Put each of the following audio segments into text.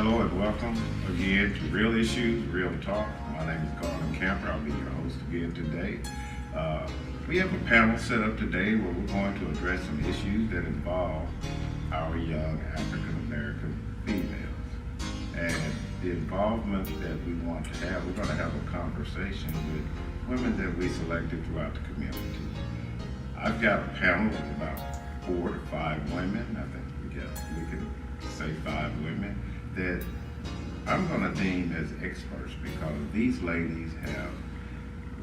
Hello and welcome again to Real Issues, Real Talk. My name is Garland Camper. I'll be your host again today. We have a panel set up today where we're going to address some issues that involve our young African American females. And the involvement that we want to have, we're going to have a conversation with women that we selected throughout the community. I've got a panel of about 4 to 5 women. I think we can say 5 women that I'm going to deem as experts because these ladies have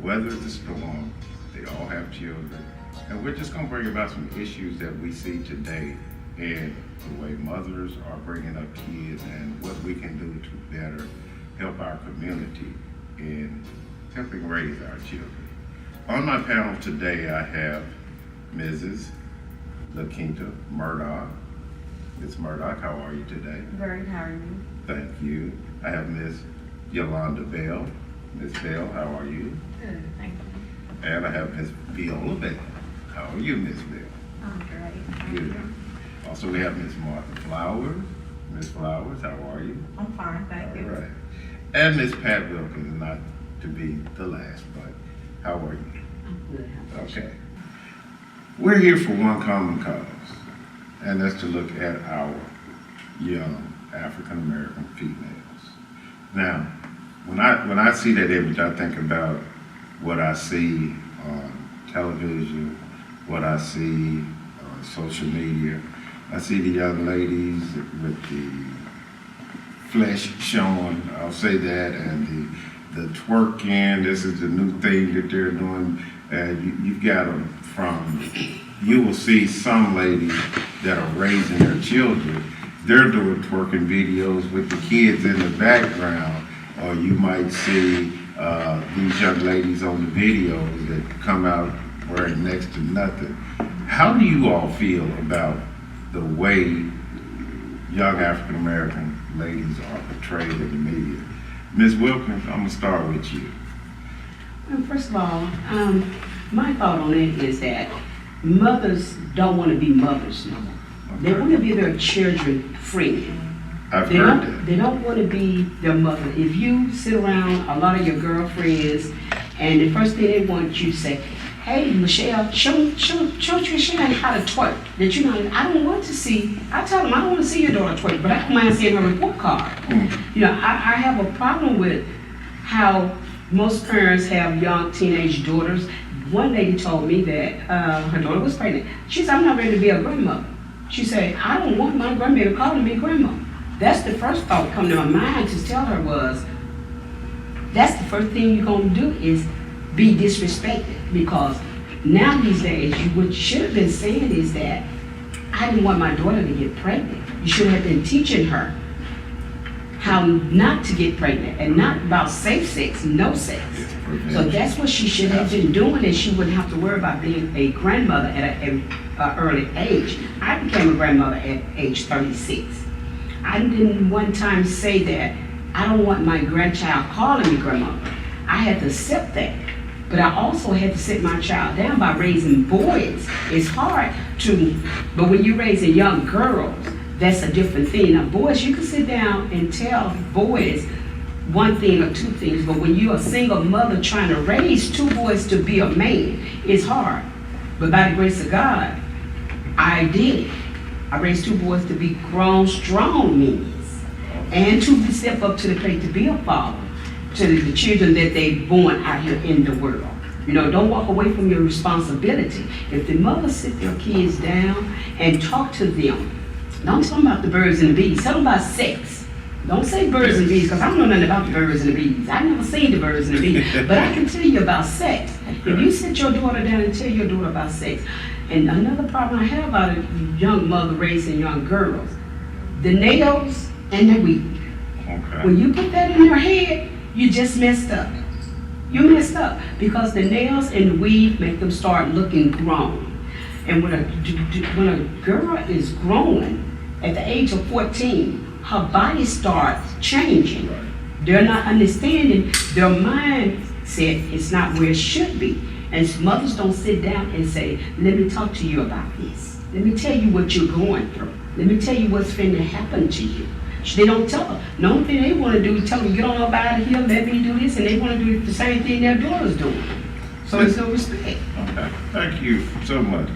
weathered the storm. They all have children, and we're just going to bring about some issues that we see today and the way mothers are bringing up kids and what we can do to better help our community in helping raise our children. On my panel today, I have Mrs. LaQuinta Murdoch. Ms. Murdoch, how are you today? Very tiring. Thank you. I have Ms. Yolanda Bell. Ms. Bell, how are you? Good, thank you. And I have Ms. Viola Bell. How are you, Ms. Bell? I'm great. Good. Also, we have Ms. Martha Flowers. Ms. Flowers, how are you? I'm fine, thank you. All right. And Ms. Pat Wilkins, not to be the last, but how are you? I'm good. Okay. We're here for one common cause, and that's to look at our young African American females. Now, when I see that image, I think about what I see on television, what I see on social media. I see the young ladies with the flesh showing, I'll say that, and the twerking. This is the new thing that they're doing. You've got them you will see some ladies that are raising their children. They're doing twerking videos with the kids in the background, or you might see these young ladies on the videos that come out wearing next to nothing. How do you all feel about the way young African American ladies are portrayed in the media? Ms. Wilkins, I'm gonna start with you. Well, first of all, my thought on it is that mothers don't want to be mothers no more. Okay. They want to be their children friend. I've heard that. They don't want to be their mother. If you sit around a lot of your girlfriends, and the first thing they want you to say, "Hey, Michelle, show Trisha how to twerk." That you know, I don't want to see. I tell them I don't want to see your daughter twerk, but I don't mind seeing her report card. You know, I have a problem with how most parents have young teenage daughters. One lady told me that her daughter was pregnant. She said, "I'm not ready to be a grandmother." She said, "I don't want my grandbaby calling me grandma." That's the first thought that come to my mind to tell her was, that's the first thing you're going to do is be disrespected. Because now these days, what you should have been saying is that, I didn't want my daughter to get pregnant. You should have been teaching her how not to get pregnant and not about safe sex, no sex. So that's what she should have been doing, and she wouldn't have to worry about being a grandmother at an early age. I became a grandmother at age 36. I didn't one time say that I don't want my grandchild calling me grandmother. I had to accept that. But I also had to sit my child down by raising boys. It's hard to, but when you're raising young girls, that's a different thing. Now, boys, you can sit down and tell boys one thing or 2 things, but when you're a single mother trying to raise 2 boys to be a man, it's hard. But by the grace of God, I did it. I raised 2 boys to be grown, strong men, and to step up to the plate to be a father to the children that they've born out here in the world. You know, don't walk away from your responsibility. If the mothers sit their kids down and talk to them, don't tell them about the birds and the bees. Tell them about sex. Don't say birds and bees, because I don't know nothing about the birds and the bees. I've never seen the birds and the bees, but I can tell you about sex. If you sit your daughter down and tell your daughter about sex, and another problem I have about a young mother raising young girls, the nails and the weave. Okay. When you put that in your head, you just messed up. You messed up because the nails and the weave make them start looking grown. And when a girl is growing at the age of 14, her body starts changing. They're not understanding, their mindset is not where it should be. And mothers don't sit down and say, "Let me talk to you about this. Let me tell you what you're going through. Let me tell you what's finna happen to you." They don't tell her. The only thing they want to do is tell them, get on up out of here, let me do this, and they want to do the same thing their daughter's doing. So it's no respect. Okay, thank you so much.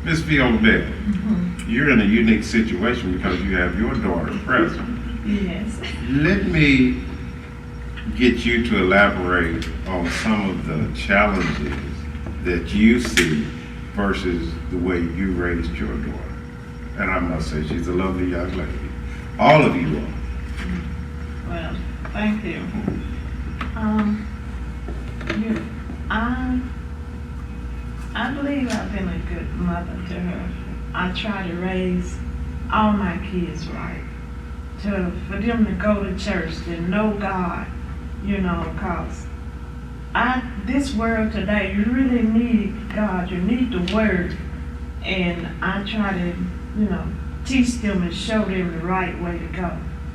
Ms. Viola Bell, you're in a unique situation because you have your daughter present. Yes. Let me get you to elaborate on some of the challenges that you see versus the way you raised your daughter. And I must say, she's a lovely young lady. All of you are. Well, thank you. I believe I've been a good mother to her. I try to raise all my kids right. For them to go to church, to know God, cause this world today, you really need God, you need the word. And I try to, teach them and show them the right way to go.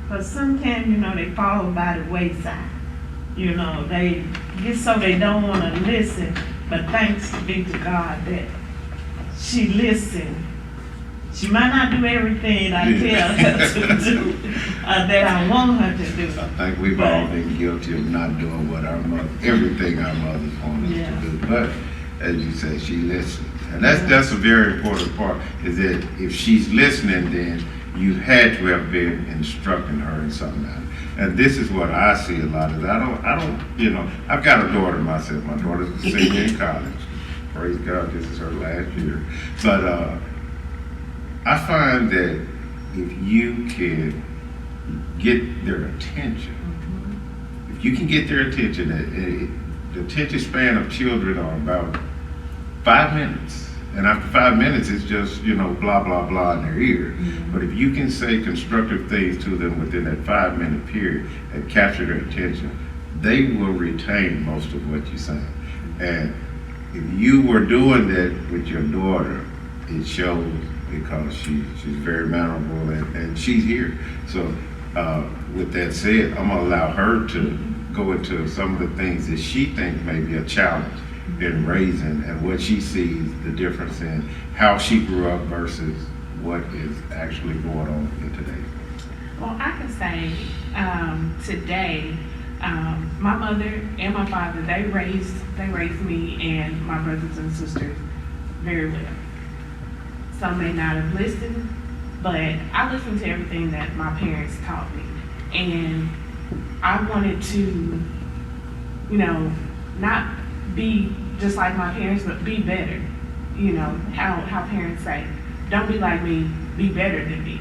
But sometimes, they fall by the wayside. They get so they don't want to listen. But thanks be to God that she listened. She might not do everything I tell her to do, that I want her to do. I think we've all been guilty of not doing what everything our mothers want us to do. But as you said, she listened. And that's a very important part, is that if she's listening, then you had to have been instructing her in something else. And this is what I see a lot is I've got a daughter myself. My daughter's a senior in college. Praise God, this is her last year. But I find that if you can get their attention, if you can get their attention, the attention span of children are about 5 minutes. And after 5 minutes, it's just, blah, blah, blah in their ear. But if you can say constructive things to them within that 5 minute period and capture their attention, they will retain most of what you're saying. And if you were doing that with your daughter, it shows because she's very mannerable and she's here. So with that said, I'm gonna allow her to go into some of the things that she thinks may be a challenge in raising and what she sees the difference in how she grew up versus what is actually going on in today. Well, I can say today, my mother and my father, they raised me and my brothers and sisters very well. Some may not have listened, but I listened to everything that my parents taught me. And I wanted to, not be just like my parents, but be better. How parents say, don't be like me, be better than me.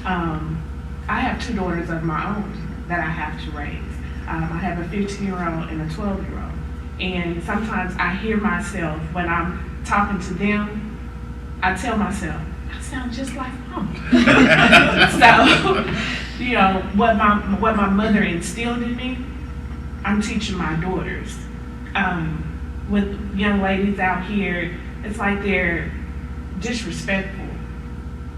I have 2 daughters of my own that I have to raise. I have a 15-year-old and a 12-year-old. And sometimes I hear myself when I'm talking to them, I tell myself, I sound just like mom. So, what my mother instilled in me, I'm teaching my daughters. With young ladies out here, it's like they're disrespectful.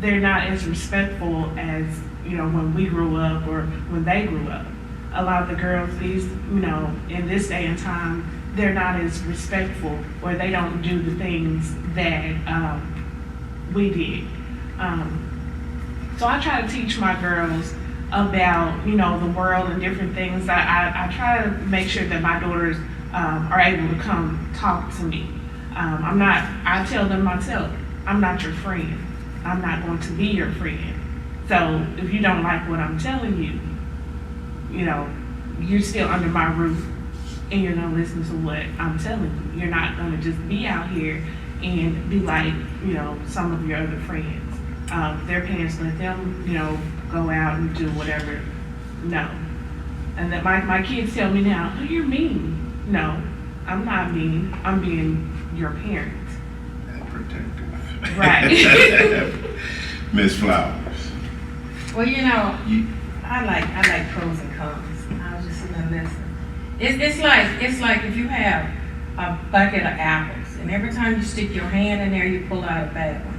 They're not as respectful as, when we grew up or when they grew up. A lot of the girls, in this day and time, they're not as respectful or they don't do the things that we did. So I try to teach my girls about, the world and different things. I try to make sure that my daughters are able to come talk to me. I tell them myself, I'm not your friend. I'm not going to be your friend. So if you don't like what I'm telling you, you're still under my roof and you're gonna listen to what I'm telling you. You're not gonna just be out here and be like, some of your other friends. Their parents let them, go out and do whatever. No. And that my kids tell me now, oh, you're mean. No, I'm not mean. I'm being your parent. And protective. Right. Miss Flowers. Well, I like pros and cons. I was just sitting there listening. It's like if you have a bucket of apples, and every time you stick your hand in there, you pull out a bad one.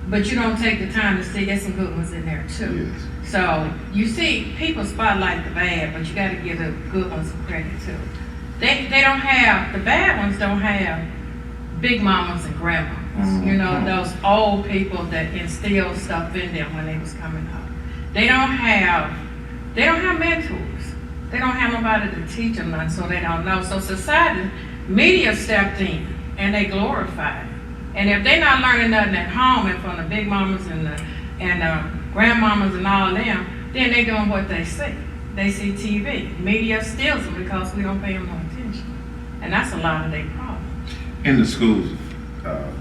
But you don't take the time to see there's some good ones in there too. Yes. So you see, people spotlight the bad, but you got to give the good ones some credit too. They don't have, the bad ones don't have big mamas and grandmas. Those old people that instilled stuff in them when they was coming up. They don't have They don't have mentors. They don't have nobody to teach them nothing, so they don't know. So society, media stepped in and they glorified it. And if they're not learning nothing at home and from the big mamas and the grandmamas and all them, then they doing what they see. They see TV. Media steals them because we don't pay them no attention. And that's a lot of their problem. In the school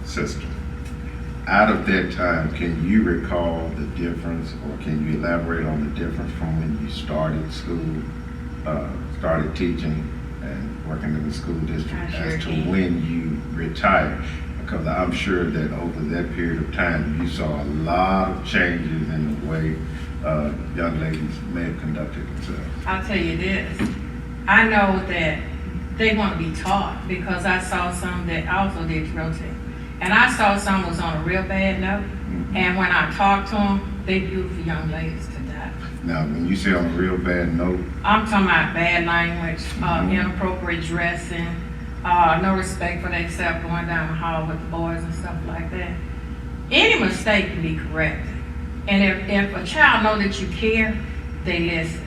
system, out of that time, can you recall the difference, or can you elaborate on the difference from when you started school, started teaching and working in the school district as to when you retired? Because I'm sure that over that period of time, you saw a lot of changes in the way young ladies may have conducted themselves. I'll tell you this, I know that they want to be taught because I saw some that also did drill team. And I saw some was on a real bad note, and when I talked to them, they beautiful young ladies to die. Now, when you say on a real bad note, I'm talking about bad language, inappropriate dressing, no respect for themselves going down the hall with the boys and stuff like that. Any mistake can be corrected. And if a child knows that you care, they listen.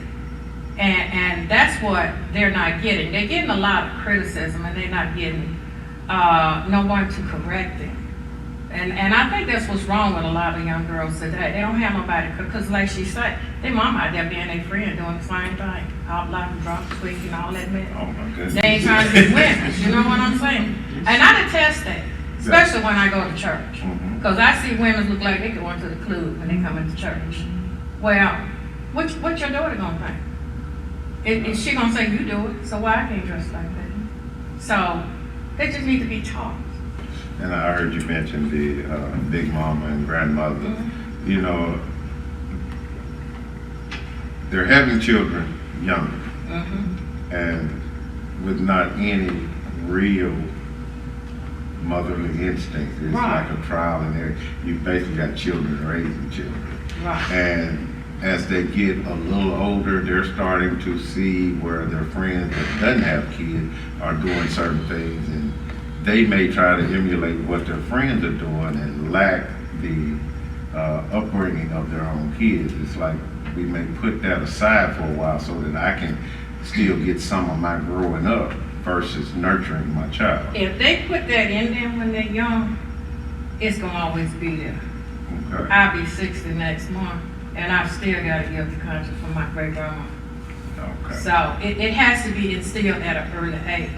And that's what they're not getting. They're getting a lot of criticism and they're not getting no one to correct them. And I think that's what's wrong with a lot of young girls today. They don't have nobody, because like she said, their mama out there being their friend doing the same thing. Out loud and drunk, squeaking, all that mess. oh my goodness. They ain't trying to get women, you know what I'm saying? And I detest that, especially when I go to church. Because I see women look like they going to the club when they come into church. Well, what your daughter gonna think? Is she gonna say you do it, so why I can't dress like that? So, they just need to be taught. And I heard you mention the big mama and grandmother. You know, they're having children younger, and with not any real motherly instinct. It's Right. like a trial and error. You basically got children raising children. Right. And as they get a little older, they're starting to see where their friends that doesn't have kids are doing certain things, and they may try to emulate what their friends are doing and lack the upbringing of their own kids. It's like we may put that aside for a while so that I can still get some of my growing up versus nurturing my child. If they put that in them when they're young, it's gonna always be there. Okay. I'll be 60 next month, and I've still got a guilty conscience from my great grandma. Okay. So it has to be instilled at an early age.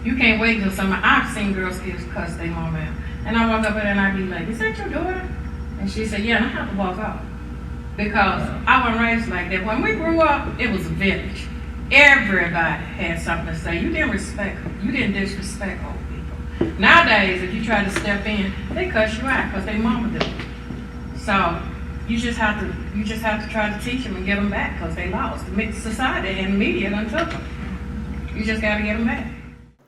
You can't wait until somebody, I've seen girls kids cuss their mom out. And I walk up there and I be like, is that your daughter? And she said, yeah, and I have to walk off. Because I wasn't raised like that. When we grew up, it was a village. Everybody had something to say. You didn't disrespect old people. Nowadays, if you try to step in, they cuss you out because they mama did it. So you just have to try to teach them and get them back because they lost. The society and media done took them. You just got to get them back.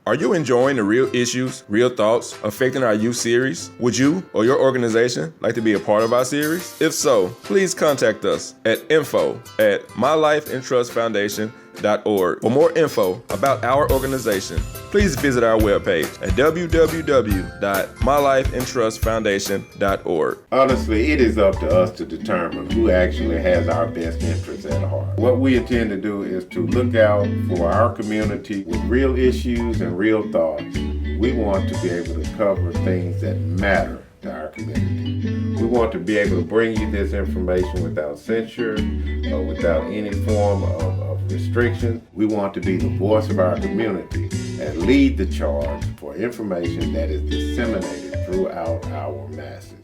Are you enjoying the Real Issues, Real Thoughts Affecting Our Youth series? Would you or your organization like to be a part of our series? If so, please contact us at info@MyLifeAndTrustFoundation.org. For more info about our organization, please visit our webpage at www.MyLifeAndTrustFoundation.org. Honestly, it is up to us to determine who actually has our best interests at heart. What we intend to do is to look out for our community with real issues and real thoughts. We want to be able to cover things that matter to our community. We want to be able to bring you this information without censure or without any form of restriction. We want to be the voice of our community and lead the charge for information that is disseminated throughout our masses.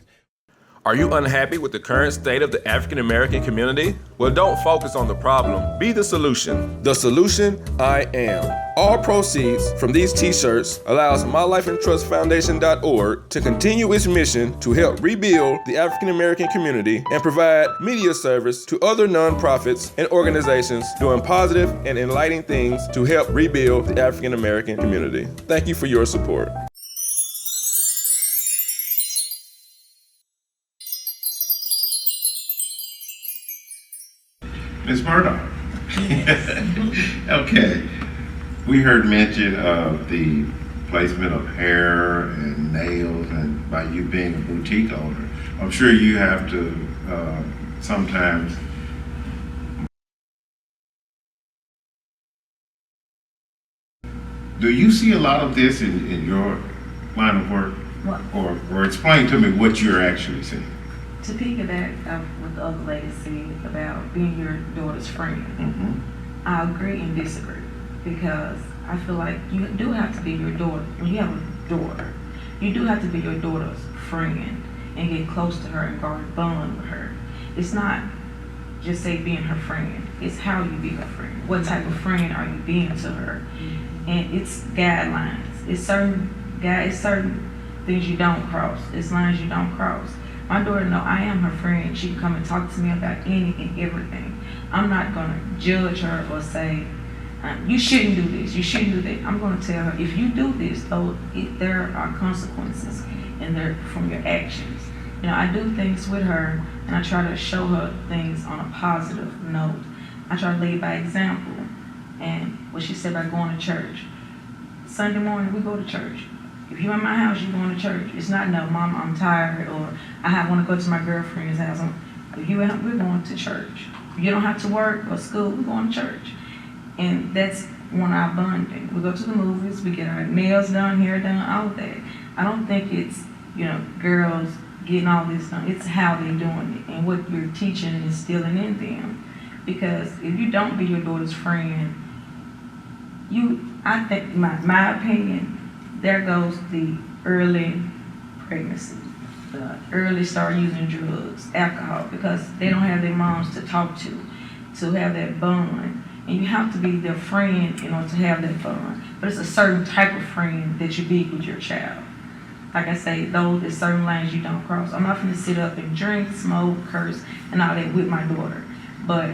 Are you unhappy with the current state of the African American community? Well, don't focus on the problem. Be the solution. The solution I am. All proceeds from these t-shirts allows MyLifeAndTrustFoundation.org to continue its mission to help rebuild the African American community and provide media service to other nonprofits and organizations doing positive and enlightening things to help rebuild the African American community. Thank you for your support. Ms. Murdoch. Okay. We heard mention of the placement of hair and nails, and by you being a boutique owner, I'm sure you have to sometimes Do you see a lot of this in your line of work? What? Or explain to me what you're actually seeing. To piggyback off what the other lady said about being your daughter's friend, Mm-hmm. I agree and disagree because I feel like you do have to be your daughter. When you have a daughter, you do have to be your daughter's friend and get close to her and guard a bond with her. It's not just say being her friend. It's how you be her friend. What type of friend are you being to her? And it's guidelines. It's certain things you don't cross. It's lines you don't cross. My daughter know I am her friend. She can come and talk to me about any and everything. I'm not gonna judge her or say, you shouldn't do this, you shouldn't do that. I'm gonna tell her, if you do this, though, there are consequences and they're from your actions. You know, I do things with her and I try to show her things on a positive note. I try to lead by example. And what she said about going to church. Sunday morning, we go to church. If you're in my house, you're going to church. It's not, no, Mom, I'm tired, or I want to go to my girlfriend's house. If we're going to church. If you don't have to work or school, we're going to church. And that's one of our bonding. We go to the movies, we get our nails done, hair done, all of that. I don't think it's, girls getting all this done. It's how they're doing it and what you're teaching and instilling in them. Because if you don't be your daughter's friend, I think, my opinion, there goes the early pregnancy, the early start using drugs, alcohol, because they don't have their moms to talk to have that bond. And you have to be their friend in order to have that bond. But it's a certain type of friend that you be with your child. Like I say, there's certain lines you don't cross. I'm not going to sit up and drink, smoke, curse, and all that with my daughter. But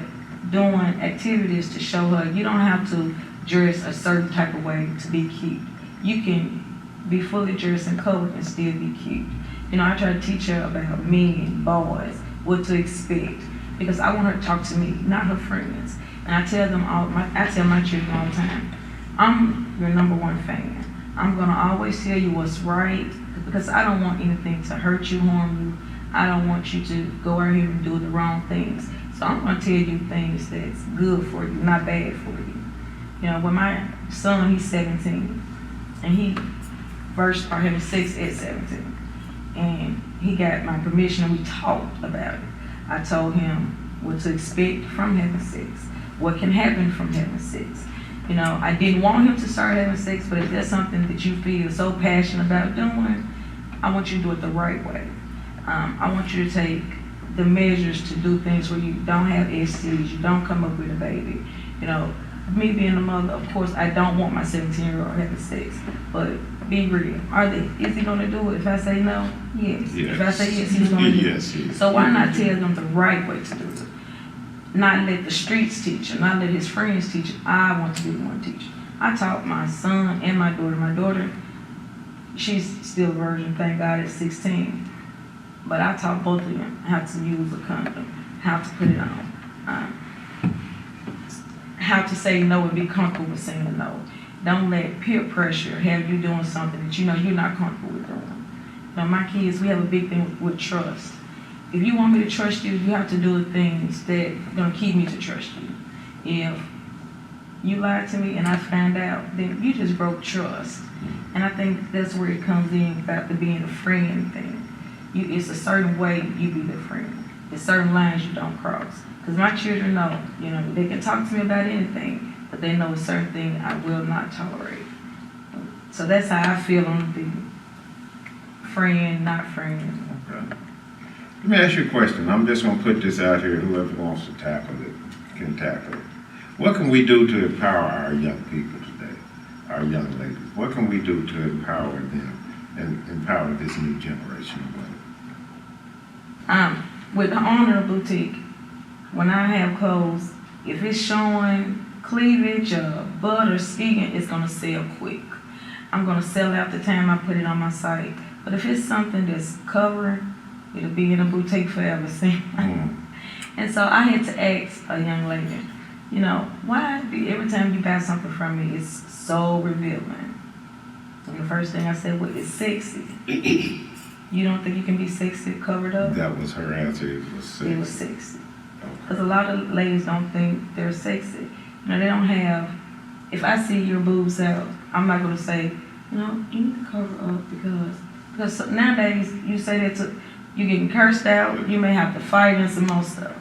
doing activities to show her you don't have to dress a certain type of way to be cute. You can be fully dressed and covered and still be cute. I try to teach her about men, boys, what to expect. Because I want her to talk to me, not her friends. And I tell my children all the time, I'm your number one fan. I'm gonna always tell you what's right because I don't want anything to hurt you, harm you. I don't want you to go out here and do the wrong things. So I'm gonna tell you things that's good for you, not bad for you. When my son, he's 17, and he first started having sex at 17, and he got my permission and we talked about it. I told him what to expect from having sex, what can happen from having sex. I didn't want him to start having sex, but if there's something that you feel so passionate about doing, I want you to do it the right way. I want you to take the measures to do things where you don't have STDs, you don't come up with a baby. Me being a mother, of course, I don't want my 17-year-old having sex, but be real. Is he gonna do it? If I say no, yes. If I say yes, he's gonna do it. Yes. So why not tell them the right way to do it? Not let the streets teach him, not let his friends teach him. I want to be the one to teach him. I taught my son and my daughter. My daughter, she's still a virgin, thank God, at 16. But I taught both of them how to use a condom, how to put it on, how to say no and be comfortable with saying no. Don't let peer pressure have you doing something that you're not comfortable with doing. My kids, we have a big thing with trust. If you want me to trust you, you have to do the things that are going to keep me to trust you. If you lied to me and I found out, then you just broke trust. And I think that's where it comes in about the being a friend thing. It's a certain way you be their friend. There's certain lines you don't cross. Because my children know, they can talk to me about anything, but they know a certain thing I will not tolerate. So that's how I feel on the friend, not friend. Okay. Let me ask you a question. I'm just going to put this out here. Whoever wants to tackle it can tackle it. What can we do to empower our young people today, our young ladies? What can we do to empower them and empower this new generation of women? With the owner of the boutique, when I have clothes, if it's showing cleavage or butt or skin, it's going to sell quick. I'm going to sell out the time I put it on my site. But if it's something that's covered, it'll be in a boutique forever. And so I had to ask a young lady, why every time you buy something from me, it's so revealing? And the first thing I said, well, it's sexy. You don't think you can be sexy covered up? That was her answer. It was sexy. Because a lot of ladies don't think they're sexy. They don't have if I see your boobs out, I'm not gonna say, no, you need to cover up because nowadays you say that you're getting cursed out, you may have to fight and some more stuff.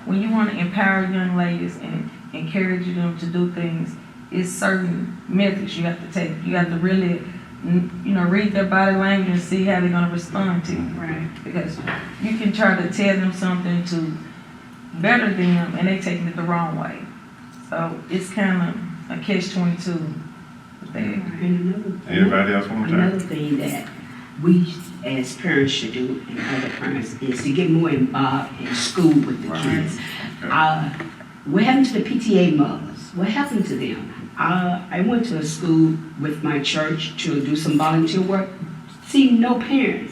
When you want to empower young ladies and encourage them to do things, it's certain methods you have to take. You have to really, read their body language and see how they're going to respond to you. Right. Because you can try to tell them something to better them and they take it the wrong way. So it's kind of a catch-22 with that. And Anybody else want to another talk? thing that we as parents should do, and other parents, is to get more involved in school with the kids. What happened to the PTA mothers? What happened to them? I went to a school with my church to do some volunteer work. See, no parent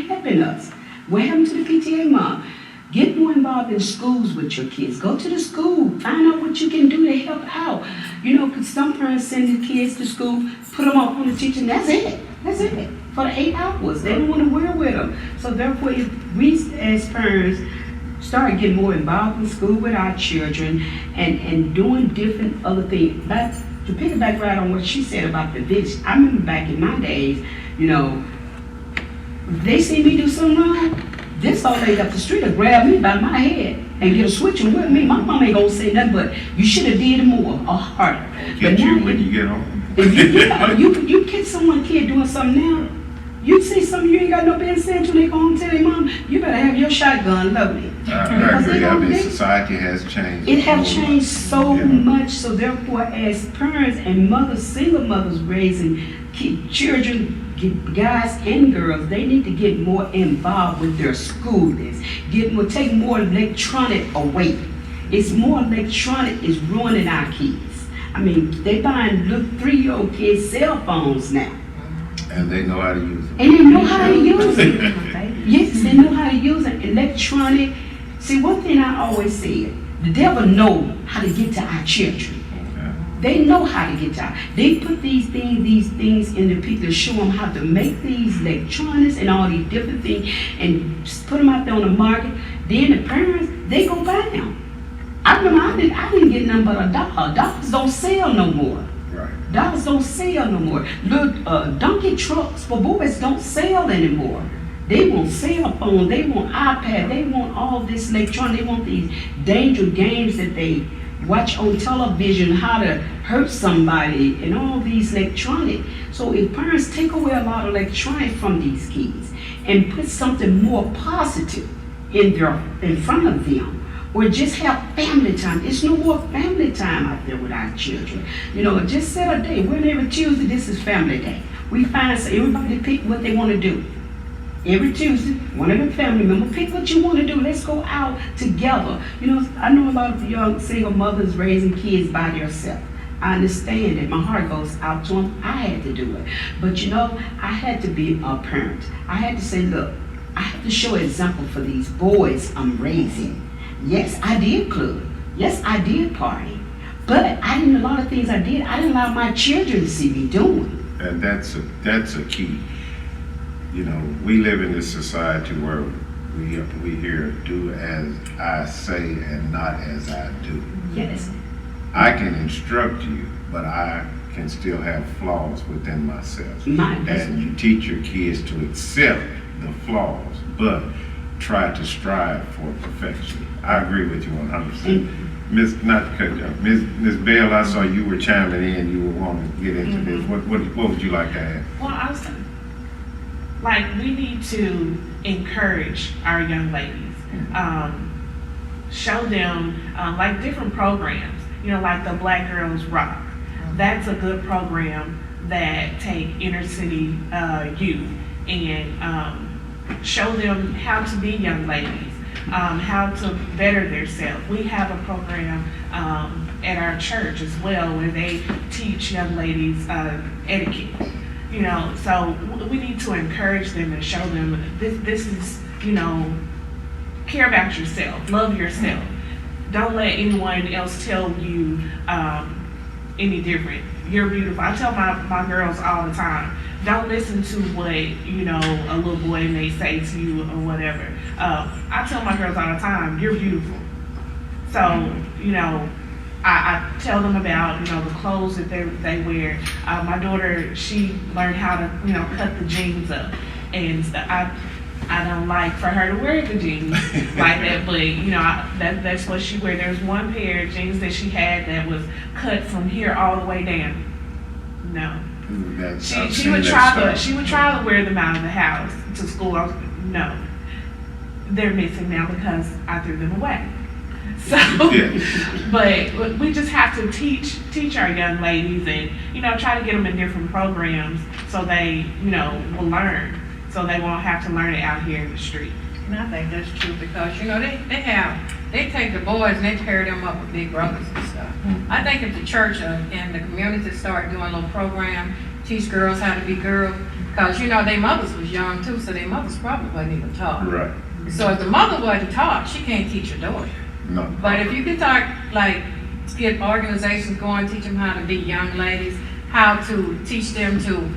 helping us. What happened to the PTA mom? Get more involved in schools with your kids. Go to the school. Find out what you can do to help out. Because some parents send the kids to school, put them up on the teacher, and that's it. That's it. For the 8 hours. They don't want to wear with them. So therefore, if we as parents start getting more involved in school with our children and doing different other things. But to piggyback right on what she said about the bitch, I remember back in my days, they see me do something wrong, this old lady up the street will grab me by my head and get a switch and whip me. My mom ain't gonna say nothing but you should have did it more or harder. Get you when you get home. If you catch someone kid doing something now, you see something you ain't got no business saying to they go home and tell their mom, you better have your shotgun loaded. I agree. I mean, society has changed. It have changed so much, so therefore as parents and mothers, single mothers raising children, guys and girls, they need to get more involved with their schoolings. Take more electronic away. It's more electronic is ruining our kids. I mean, they buying little 3-year-old kids cell phones now. And they know how to use it. And they know how to use it. Yes, they know how to use it. Electronic. See, one thing I always say, the devil know how to get to our children. They know how to get to our. They put these things in the people to show them how to make these electronics and all these different things and put them out there on the market. Then the parents, they go buy them. I remember I didn't get nothing but $1. Dollars don't sell no more. Right. Dollars don't sell no more. Little donkey trucks for boys don't sell anymore. They want cell phone, they want iPad, they want all this electronic, they want these dangerous games that they watch on television, how to hurt somebody, and all these electronic. So if parents take away a lot of electronic from these kids and put something more positive in front of them, or just have family time. It's no more family time out there with our children. Just set a day. Whenever Tuesday, this is family day. We find so everybody pick what they want to do. Every Tuesday, one of the family members, pick what you want to do. Let's go out together. I know a lot of young single mothers raising kids by themselves. I understand it. My heart goes out to them. I had to do it. But I had to be a parent. I had to say, look, I have to show an example for these boys I'm raising. Yes, I did club. Yes, I did party. But a lot of things I didn't allow my children to see me doing. And that's a key. We live in this society where we hear do as I say and not as I do. Yes. I can instruct you, but I can still have flaws within myself. And you teach your kids to accept the flaws, but try to strive for perfection. I agree with you 100%. Miss Bell, I saw you were chiming in. You were wanting to get into this. What would you like to add? Well, I was we need to encourage our young ladies, show them different programs. Like the Black Girls Rock. That's a good program that take inner city youth and show them how to be young ladies, how to better themselves. We have a program at our church as well where they teach young ladies etiquette. So we need to encourage them and show them this is, care about yourself, love yourself. Don't let anyone else tell you any different. You're beautiful. I tell my girls all the time, don't listen to what, a little boy may say to you or whatever. I tell my girls all the time, you're beautiful. So, I tell them about, the clothes that they wear. My daughter, she learned how to, cut the jeans up. And I don't like for her to wear the jeans like that, but, that's what she wear. There's one pair of jeans that she had that was cut from here all the way down. No. She would try to wear them out of the house to school. No. They're missing now because I threw them away. So, but we just have to teach our young ladies and, try to get them in different programs so they, will learn. So they won't have to learn it out here in the street. And I think that's true because, they take the boys and they pair them up with big brothers and stuff. I think if the church and the community start doing a little program, teach girls how to be girls, because, their mothers was young too, so their mothers probably wasn't even taught. Right. So if the mother wasn't taught, she can't teach her daughter. No. But if you can get organizations going, teach them how to be young ladies, how to teach them to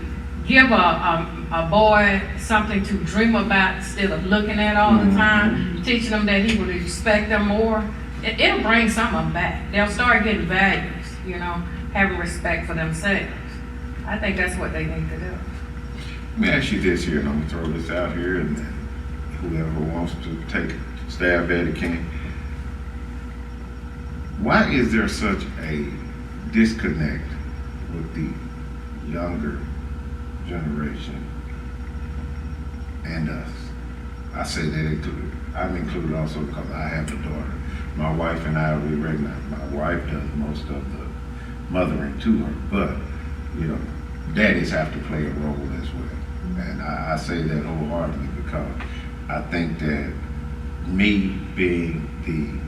give a boy something to dream about instead of looking at all the time, teaching them that he would respect them more, it'll bring some of them back. They'll start getting values, having respect for themselves. I think that's what they need to do. Let me ask you this here, and I'm gonna throw this out here, and whoever wants to take a stab at it can. Why is there such a disconnect with the younger generation and us? I say that I'm included also because I have a daughter. My wife and I, we recognize my wife does most of the mothering to her, but daddies have to play a role as well. And I say that wholeheartedly because I think that me being the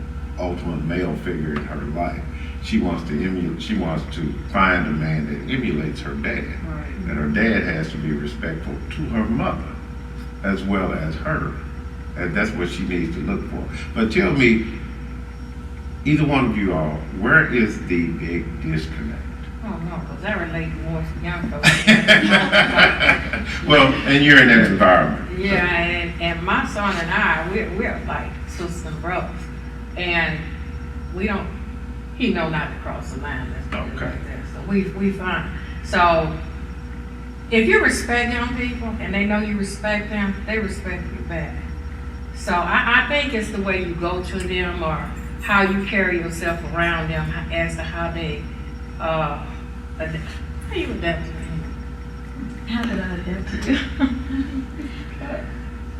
ultimate male figure in her life, she wants to find a man that emulates her dad. Right. And her dad has to be respectful to her mother as well as her. And that's what she needs to look for. But tell me, either one of you all, where is the big disconnect? Oh, no, because that relates more to young folks. Well, and you're in that environment. Yeah, and my son and I, we're like sisters and brothers. And he know not to cross the line. Okay. So we fine. So if you respect young people and they know you respect them, they respect you back. So I think it's the way you go to them or how you carry yourself around them as to how they, how you adapt to them. How did I adapt to you?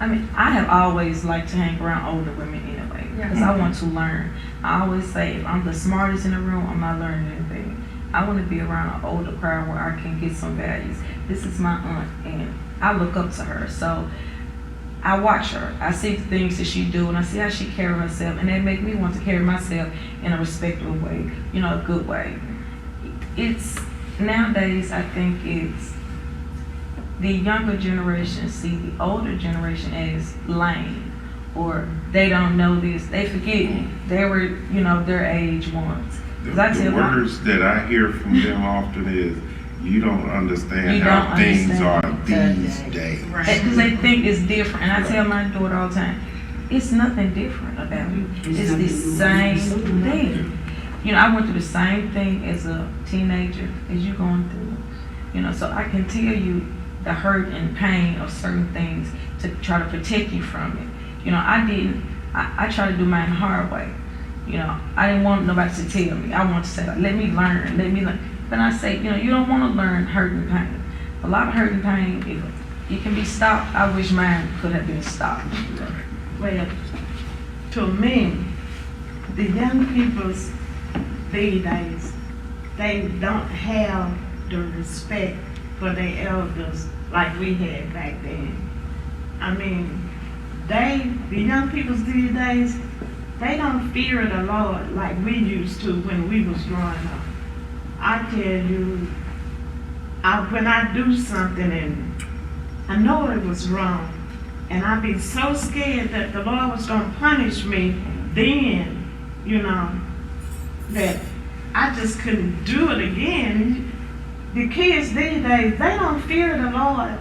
I mean, I have always liked to hang around older women anyway, because I want to learn. I always say, if I'm the smartest in the room, I'm not learning anything. I want to be around an older crowd where I can get some values. This is my aunt, and I look up to her, so I watch her. I see the things that she do, and I see how she carry herself, and that make me want to carry myself in a respectable way, a good way. It's, nowadays, I think it's, the younger generation see the older generation as lame, or they don't know this. They forget they were, their age once. The words that I hear from them often is, you don't understand how things are these days. Because they think it's different. And I tell my daughter all the time, it's nothing different about you. It's the same thing. I went through the same thing as a teenager as you're going through. So I can tell you the hurt and pain of certain things to try to protect you from it. I tried to do mine the hard way. I didn't want nobody to tell me. I wanted to say, let me learn. Then I say, you don't want to learn hurt and pain. A lot of hurt and pain, if it can be stopped, I wish mine could have been stopped. Well, to me, the young people's these days, they don't have the respect for their elders like we had back then. I mean, the young people these days, they don't fear the Lord like we used to when we was growing up. I tell you, when I do something and I know it was wrong, and I'd be so scared that the Lord was going to punish me then, that I just couldn't do it again. The kids these days, they don't fear the Lord.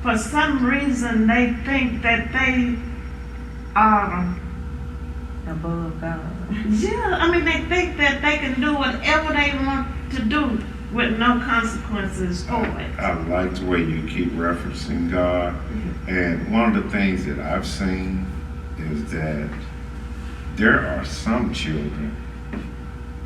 For some reason, they think that they are above God. Yeah, I mean, they think that they can do whatever they want to do with no consequences for it. I like the way you keep referencing God. And one of the things that I've seen is that there are some children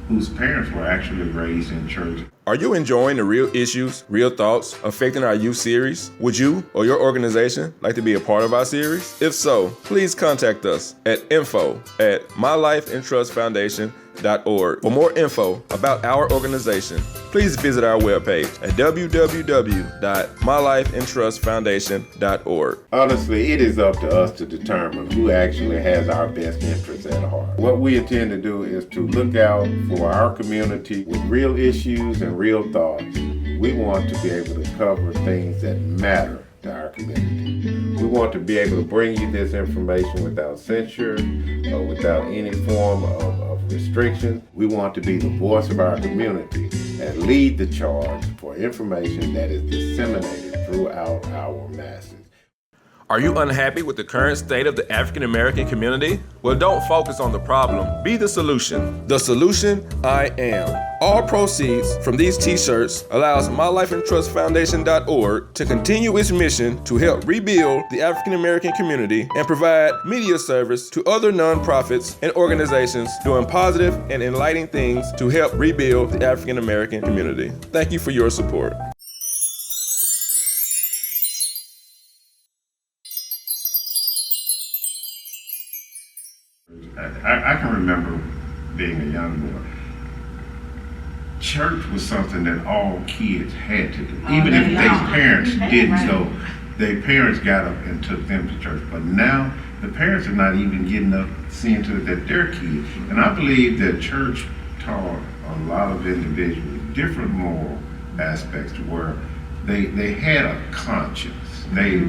whose parents were actually raised in church. Are you enjoying the Real Issues, Real Thoughts Affecting Our Youth series? Would you or your organization like to be a part of our series? If so, please contact us at info@MyLifeandTrustFoundation.org. For more info about our organization, please visit our webpage at www.MyLifeandTrustFoundation.org. Honestly, it is up to us to determine who actually has our best interests at heart. What we intend to do is to look out for our community with real issues and real thoughts. We want to be able to cover things that matter to our community. We want to be able to bring you this information without censure or without any form of restriction. We want to be the voice of our community and lead the charge for information that is disseminated throughout our masses. Are you unhappy with the current state of the African American community? Well, don't focus on the problem. Be the solution. The solution I am. All proceeds from these t-shirts allows MyLifeandTrustFoundation.org to continue its mission to help rebuild the African American community and provide media service to other nonprofits and organizations doing positive and enlightening things to help rebuild the African American community. Thank you for your support. I can remember being a young boy. Church was something that all kids had to do. Even if their parents didn't go, their parents got up and took them to church. But now, the parents are not even getting up, seeing to it that their kids. And I believe that church taught a lot of individuals different moral aspects to where they had a conscience. They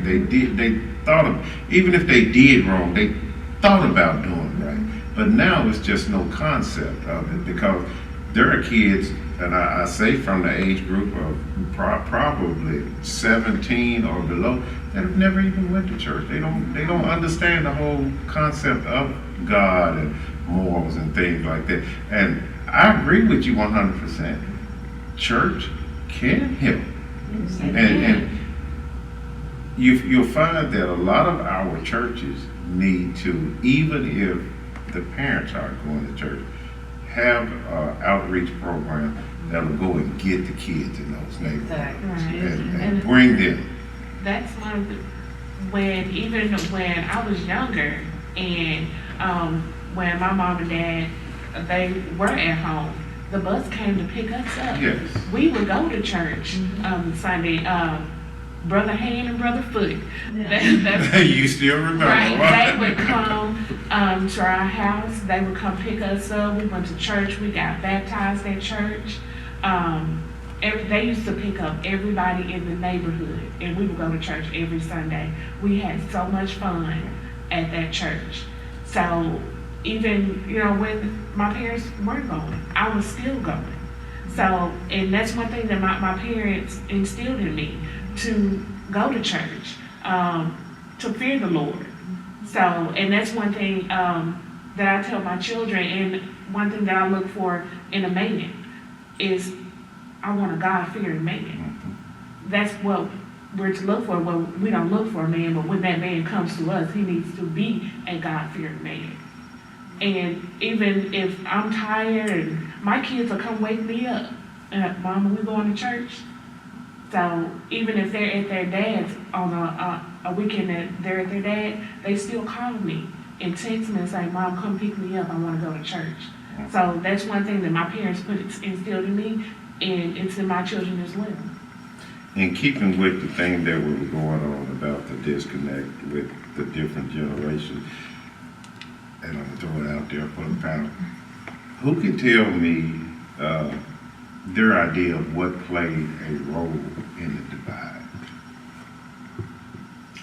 thought of, even if they did wrong, they thought about doing right. But now it's just no concept of it, because there are kids, and I say from the age group of probably 17 or below, that have never even went to church. They don't understand the whole concept of God and morals and things like that. And I agree with you 100%. Church can help. And you'll find that a lot of our churches need to, even if the parents aren't going to church, have an outreach program that'll go and get the kids in those neighborhoods and bring them. That's one of the, even when I was younger and when my mom and dad, they were at home, the bus came to pick us up. Yes. We would go to church Sunday. Brother Hand and Brother Foot. You still remember, right? They would come to our house. They would come pick us up. We went to church. We got baptized at church. They used to pick up everybody in the neighborhood, and we would go to church every Sunday. We had so much fun at that church. So even, when my parents weren't going, I was still going. So, and that's one thing that my parents instilled in me, to go to church, to fear the Lord. So, and that's one thing that I tell my children, and one thing that I look for in a man is I want a God-fearing man. That's what we're to look for. Well, we don't look for a man, but when that man comes to us, he needs to be a God-fearing man. And even if I'm tired, and my kids will come wake me up, Mama, we going to church? So even if they're at their dad's on a weekend that they're at their dad, they still call me and text me and say, Mom, come pick me up, I want to go to church. So that's one thing that my parents instilled in me, and it's in my children as well. In keeping with the thing that we were going on about the disconnect with the different generations, and I'm going to throw it out there for the panel, who can tell me their idea of what played a role in the divide?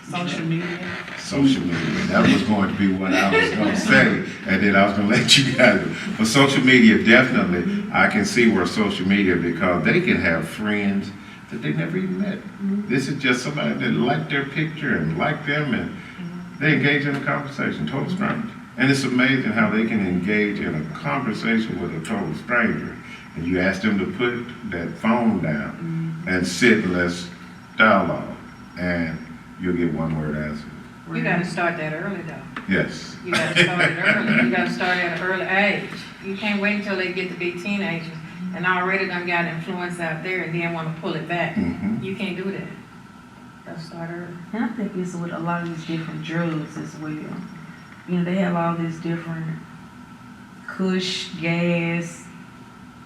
Social media. Social media. That was going to be what I was going to say, and then I was going to let you guys. But social media, definitely, I can see where social media, because they can have friends that they never even met. This is just somebody that liked their picture and liked them, and they engage in a conversation, total strangers. And it's amazing how they can engage in a conversation with a total stranger. And you ask them to put that phone down and sit and let's dialogue. And you'll get one word answer. You gotta start that early though. Yes. You gotta start it early. You gotta start at an early age. You can't wait until they get to be teenagers and already done got influence out there and then wanna pull it back. Mm-hmm. You can't do that. Gotta start early. And I think it's with a lot of these different drugs as well. You know, they have all these different kush, gas,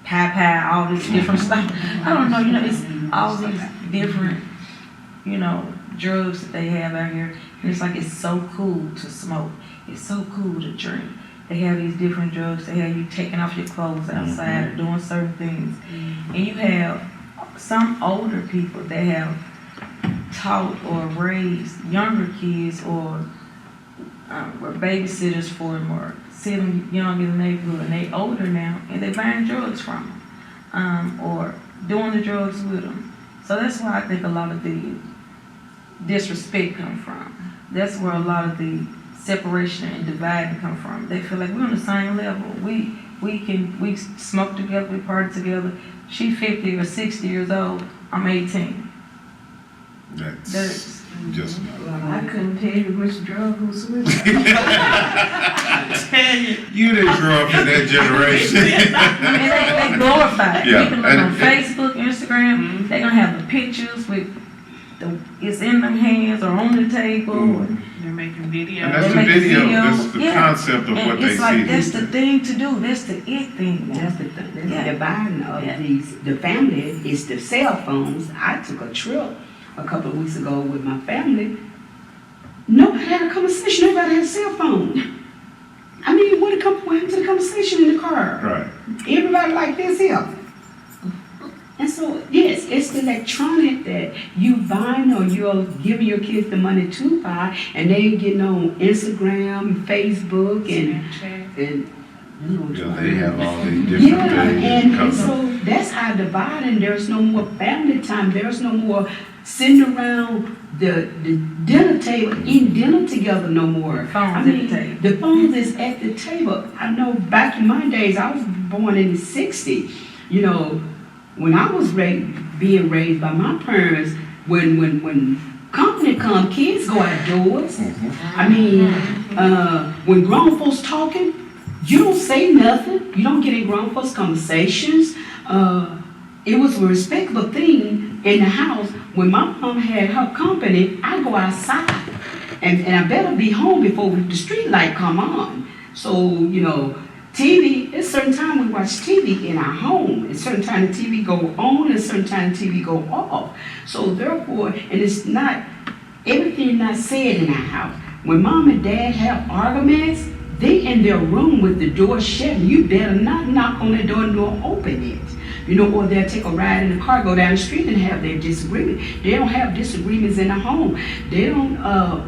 pie, all this different stuff. I don't know, you know, it's all these different, you know, drugs that they have out here. And it's like it's so cool to smoke. It's so cool to drink. They have these different drugs. They have you taking off your clothes outside or doing certain things. And you have some older people that have taught or raised younger kids or were babysitters for them or see them young in the neighborhood and they older now and they buying drugs from them or doing the drugs with them. So that's why I think a lot of the disrespect come from. That's where a lot of the separation and dividing come from. They feel like we're on the same level. We smoke together, we party together. She's 50 or 60 years old. I'm 18. That's just I couldn't tell you which drug was which. you didn't grow up in that generation. And they glorify it. Yeah, You can look on Facebook, Instagram. They're gonna have the pictures with it's in them hands or on the table. They're making videos. And that's They the make video. videos. That's the Yeah. concept of And what they it's like see. that's the thing to do. That's the it thing. That's the thing. That's Yeah. the dividing of Yeah. the family is the cell phones. I took a trip a couple of weeks ago with my family. Nobody had a conversation. Nobody had a cell phone. I mean, what happened to the conversation in the car? Right. Everybody like this here. And so, yes, it's the electronic that you buying or you're giving your kids the money to buy, and they getting on Instagram, Facebook, and Yeah, they have all these different things. and coming. so that's how dividing. There's no more family time. There's no more sitting around the dinner table, eating dinner together no more. Phones at the table. The phones is at the table. I know back in my days, I was born in the 60s. You know, when I was being raised by my parents, when company come, kids go outdoors. I mean, when grown folks talking, you don't say nothing. You don't get in grown folks' conversations. It was a respectable thing in the house. When my mom had her company, I go outside, and I better be home before the street light come on. So, you know, TV, at a certain time we watch TV in our home. At a certain time the TV go on, at a certain time the TV go off. So therefore, and it's not, everything not said in our house. When mom and dad have arguments, they in their room with the door shut, and you better not knock on the door nor open it. You know, or they'll take a ride in the car, go down the street and have their disagreement. They don't have disagreements in the home. They don't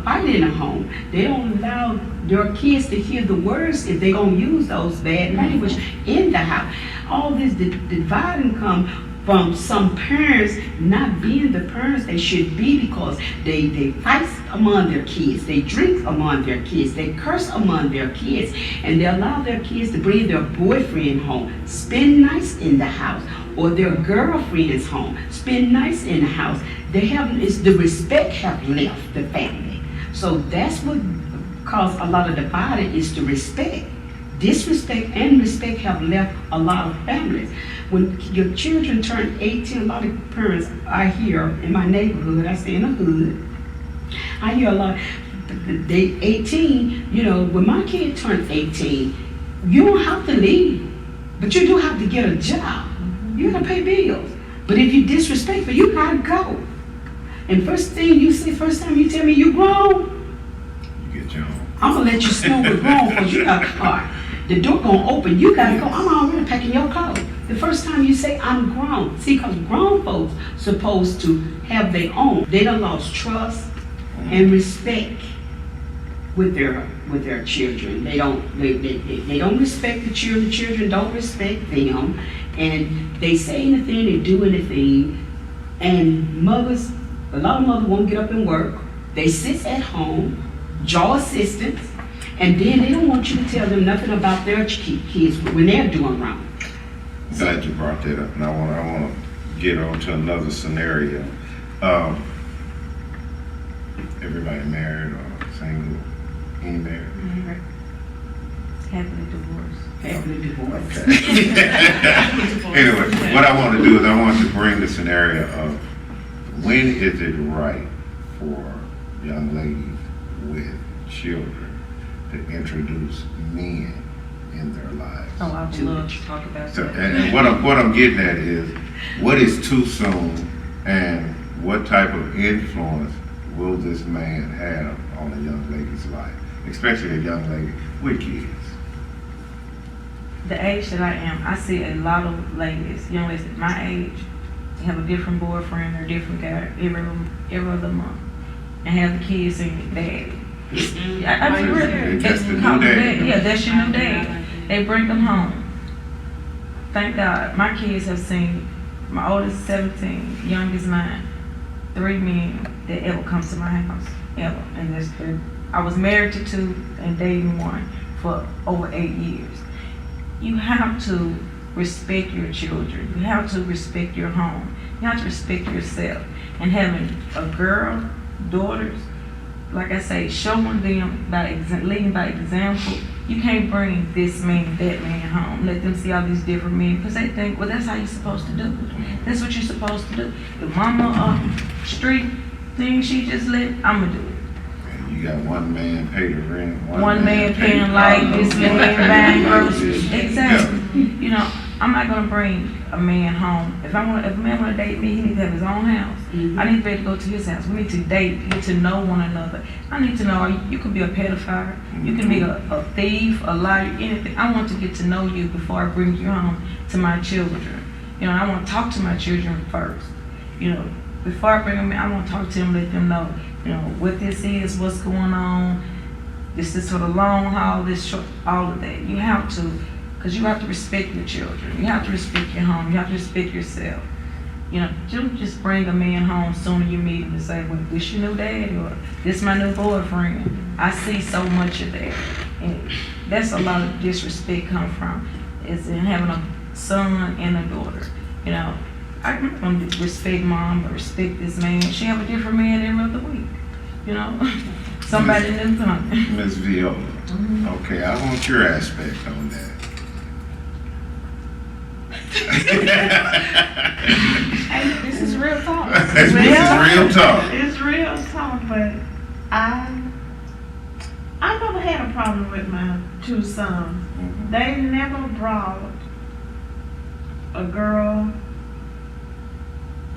fight in the home. They don't allow their kids to hear the words if they're going to use those bad language in the house. All this dividing come from some parents not being the parents they should be because they fight among their kids, they drink among their kids, they curse among their kids, and they allow their kids to bring their boyfriend home, spend nights in the house, or their girlfriends home, spend nights in the house. It's the respect have left the family. So that's what caused a lot of dividing is the respect. Disrespect and respect have left a lot of families. When your children turn 18, a lot of parents I hear in my neighborhood, I stay in the hood, I hear a lot, they 18, you know, when my kid turned 18, you don't have to leave, but you do have to get a job. You gotta pay bills. But if you disrespectful, you gotta go. And first thing you say, first time you tell me you grown, You get your own. I'm gonna let you snow with grown because you got a car. The door gonna open, you gotta go. I'm already packing your clothes. The first time you say I'm grown, see, because grown folks supposed to have their own. They done lost trust and respect with their children. They don't respect the children. The children don't respect them, and they say anything, they do anything. And mothers, a lot of mothers won't get up and work. They sit at home, draw assistance, And then they don't want you to tell them nothing about their kids when they're doing wrong. Glad you brought that up, and I want to get on to another scenario. Everybody married or single? Any married? Happily divorced. Happily divorced. Okay. Anyway, what I want to do is I want to bring the scenario of when is it right for young ladies with children to introduce men in their lives? Oh, I would love to talk about So, that. and what I'm getting at is, what is too soon, and what type of influence will this man have on a young lady's life, especially a young lady with kids? The age that I am, I see a lot of ladies, young ladies at my age, have a different boyfriend or different guy every other month, and have the kids saying, "Daddy." I mean, really, That's the new call them dad. Yeah, that's your new dad. They bring them home. Thank God, my kids have seen, my oldest 17, youngest 9, 3 men that ever comes to my house, ever. And I was married to 2 and dating 1 for over 8 years. You have to respect your children. You have to respect your home. You have to respect yourself. And having a girl, daughters, like I say, showing them leading by example. You can't bring this man, that man home. Let them see all these different men, because they think, well, that's how you're supposed to do it. That's what you're supposed to do. If mama street thing she just let, I'ma do it. And you got one man pay the rent, One man pay paying the light, car this note, one man pay buying the groceries. groceries. Exactly. You know, I'm not gonna bring a man home. If a man wanna date me, he needs to have his own house. Mhm. I need to be able to go to his house. We need to date, get to know one another. I need to know you could be a pedophile, you can be a thief, a liar, anything. I want to get to know you before I bring you home to my children. You know, I want to talk to my children first. You know, before I bring them in, I want to talk to them, let them know, you know, what this is, what's going on. This is for the long haul, this short, all of that. You have to, because you have to respect your children. You have to respect your home. You have to respect yourself. You know, don't just bring a man home soon as you meet him and say, well, this your new daddy or this my new boyfriend. I see so much of that. And that's a lot of disrespect come from, is in having a son and a daughter. You know, I'm going to respect mom, but respect this man. She have a different man every other week. You know, somebody new coming. Ms. Viola, okay, I want your aspect on that. Hey, this is real talk. This is real talk. It's real talk, but I never had a problem with my 2 sons. They never brought a girl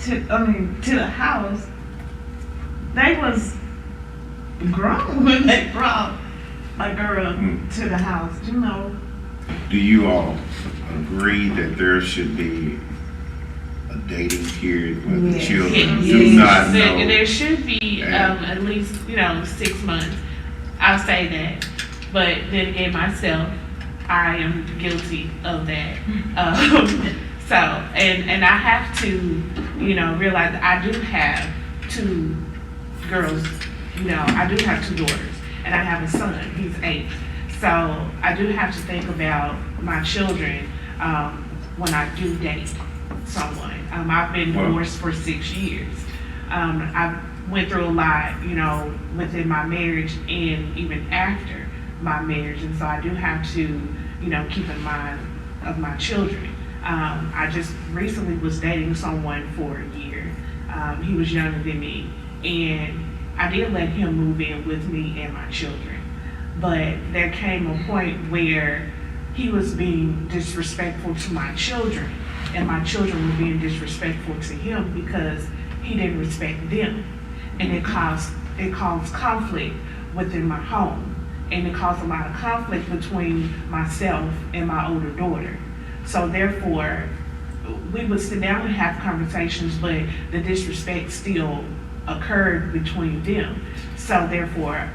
to the house. They was grown when they brought a girl to the house, you know. Do you all agree that there should be a dating period when the Yes. children do Yes. not know? There should be at least 6 months. I'll say that. But then again, myself, I am guilty of that. So, and I have to, realize that I do have 2 girls. I do have 2 daughters, and I have a son. He's 8. So I do have to think about my children when I do date someone. I've been divorced for 6 years. I went through a lot, within my marriage and even after my marriage, and so I do have to, keep in mind of my children. I just recently was dating someone for a year. He was younger than me, and I did let him move in with me and my children. But there came a point where he was being disrespectful to my children, and my children were being disrespectful to him because he didn't respect them. And it caused conflict within my home, and it caused a lot of conflict between myself and my older daughter. So therefore, we would sit down and have conversations, but the disrespect still occurred between them. So therefore,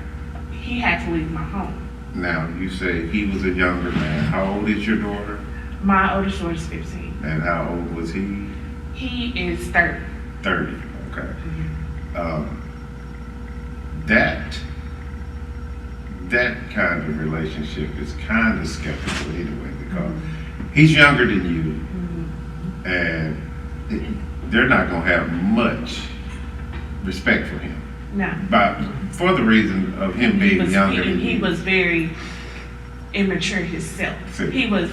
he had to leave my home. Now, you say he was a younger man. How old is your daughter? My oldest daughter is 15. And how old was he? He is 30. 30, okay. That that kind of relationship is kind of skeptical anyway, because he's younger than you, and they're not going to have much respect for him. No. But for the reason of him being younger than He you. was very immature himself. See. He was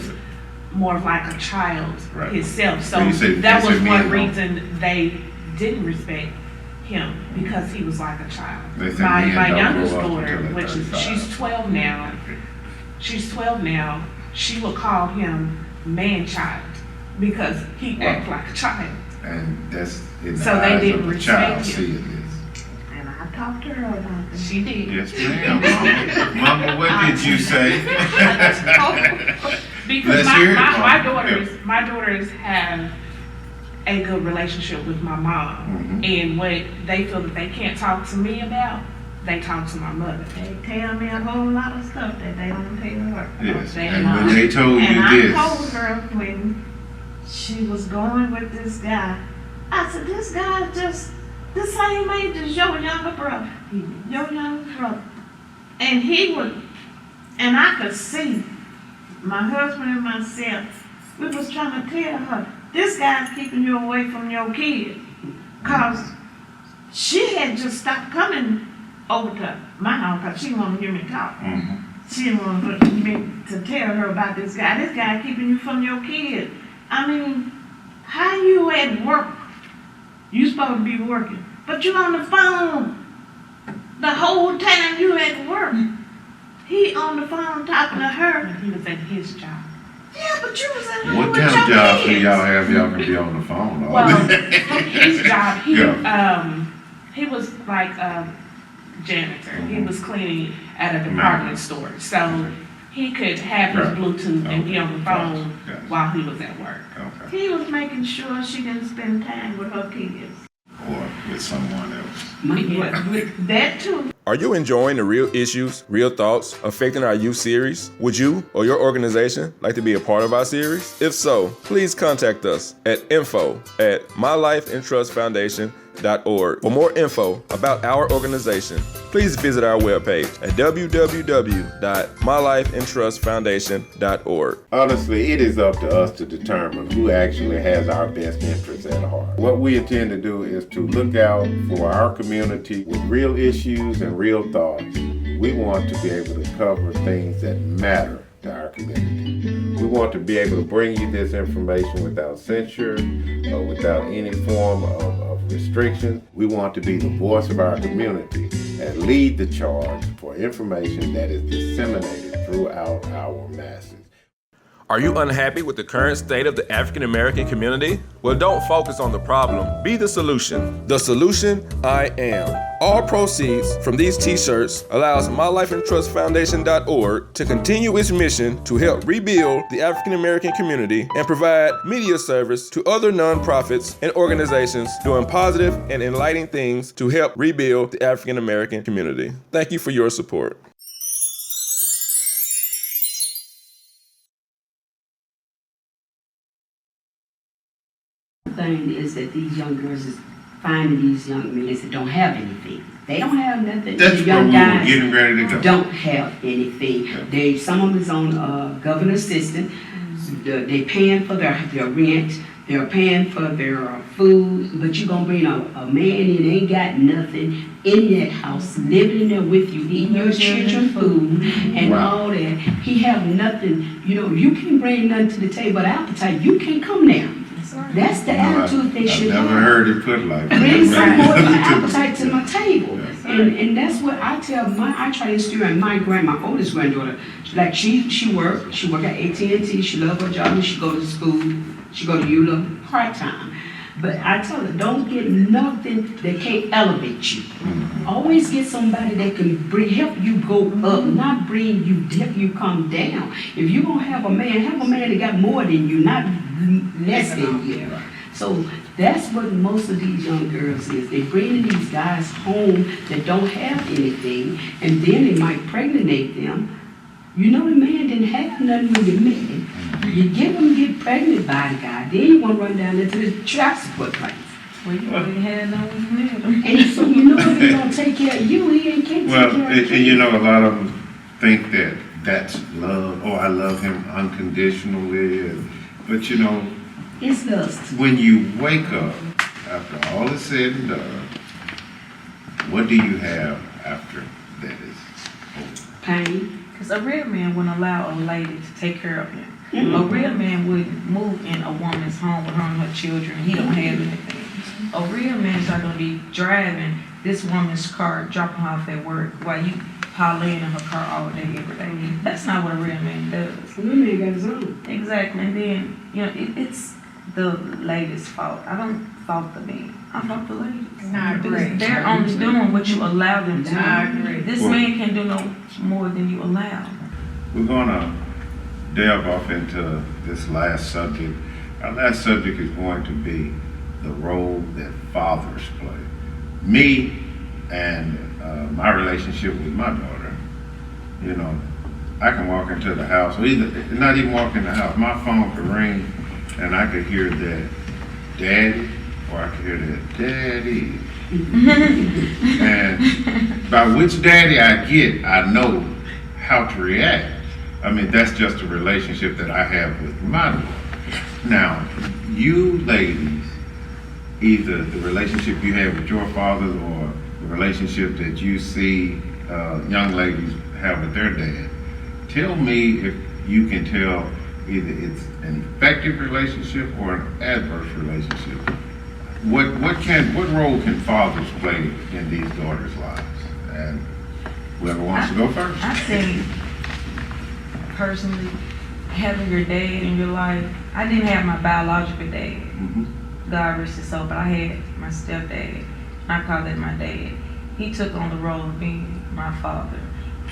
more like a child Right. himself. So Well, you said- that you was said one being reason they didn't respect him, because he was like a child. They said My men don't youngest grow up daughter, until they're which is 35. she's 12 now, she will call him man-child because he Wow. acts like a child. And that's in the So they eyes didn't of a child respect him. seeing this. And I talked to her about this. She did. Yes, ma'am. Mama, what did you say? Because Let's hear it, my Mom. daughters have a good relationship with my mom. Mhm. And what they feel that they can't talk to me about, they talk to my mother. They tell me a whole lot of stuff that they don't tell her. Yes, They and know. when they told And you I this, told her when she was going with this guy, I said, this guy is just the same age as your younger brother. Your younger brother. And he would, and I could see my husband and myself, we was trying to tell her, this guy's keeping you away from your kids. Cause she had just stopped coming over to my house because she wanted to hear me talk. She didn't want me to tell her about this guy. This guy keeping you from your kids. I mean, how you at work? You supposed to be working, but you on the phone the whole time you at work. He on the phone talking to her. When he was at his job. Yeah, but you was at home what with kind of your jobs do kids. y'all have? Y'all can be on the phone all Well, day. his job, Yeah. he was like a janitor. He Mhm. was cleaning at a department store. So he could have his Right. Bluetooth and be on the phone Gotcha. while he was at work. Okay. He was making sure she didn't spend time with her kids. Or with someone else. That too. Are you enjoying the Real Issues, Real Thoughts affecting our youth series? Would you or your organization like to be a part of our series? If so, please contact us at info@mylifeandtrustfoundation.org. For more info about our organization, please visit our webpage at www.mylifeandtrustfoundation.org. Honestly, it is up to us to determine who actually has our best interests at heart. What we intend to do is to look out for our community with real issues and real thoughts. We want to be able to cover things that matter to our community. We want to be able to bring you this information without censure or without any form of restriction. We want to be the voice of our community and lead the charge for information that is disseminated throughout our masses. Are you unhappy with the current state of the African American community? Well, don't focus on the problem. Be the solution. The solution I am. All proceeds from these t-shirts allows MyLifeandTrustFoundation.org to continue its mission to help rebuild the African American community and provide media service to other nonprofits and organizations doing positive and enlightening things to help rebuild the African American community. Thank you for your support. Thing is that these young girls is finding these young men that don't have anything. They don't have nothing. That's The where young we were guys getting ready to go. don't have anything. Yeah. Some of them is on governor assistant. They paying for their rent. They're paying for their food. But you gonna bring a man in ain't got nothing in that house, living in there with you, eating your children food and Wow. all that. He have nothing. You know, you can't bring nothing to the table. But appetite, you can't come there. That's the attitude they should I've have. never heard it put like that. Bring some more appetite to my table. Yes. And that's what I tell I try to instill in my oldest granddaughter. Like she work at AT&T, she love her job and she go to school, she go to ULA part-time. But I tell her, don't get nothing that can't elevate you. Always get somebody that can help you go up, not help you come down. If you're gonna have a man that got more than you, not less than you. So that's what most of these young girls is. They bring these guys home that don't have anything, and then they might pregnate them. You know the man didn't have nothing with the man. You get pregnant by the guy, then you want to run down into the child support place. Well, you already had no one. And so you know if he don't take care of you, he ain't can't Well, take care of and you know, a lot of them think that that's love. Oh, I love him unconditionally. But you know, It's lust. when you wake up, after all is said and done, what do you have after that is over? Pain. Because a real man wouldn't allow a lady to take care of him. Mhm. A real man wouldn't move in a woman's home with her and her children. He don't have anything. A real man's not gonna be driving this woman's car, dropping her off at work while you parlaying in her car all day, every day. That's not what a real man does. The man got his own. Exactly. And then, you know, it's the lady's fault. I don't fault the men. I fault the ladies. I agree. Because they're only doing what you allow them to do. I agree. This Well- man can't do no more than you allow. We're gonna delve off into this last subject. Our last subject is going to be the role that fathers play. Me and my relationship with my daughter, you know, I can walk into the house, or either not even walk in the house, my phone could ring and I could hear that daddy, or I could hear that daddy. And by which daddy I get, I know how to react. I mean, that's just a relationship that I have with my daughter. Now, you ladies, either the relationship you have with your fathers or the relationship that you see young ladies have with their dad, tell me if you can tell either it's an effective relationship or an adverse relationship. What role can fathers play in these daughters' lives? And whoever wants to go first. I think, personally, having your dad in your life, I didn't have my biological dad. Mhm. God rest his soul, but I had my stepdad. I call that my dad. He took on the role of being my father.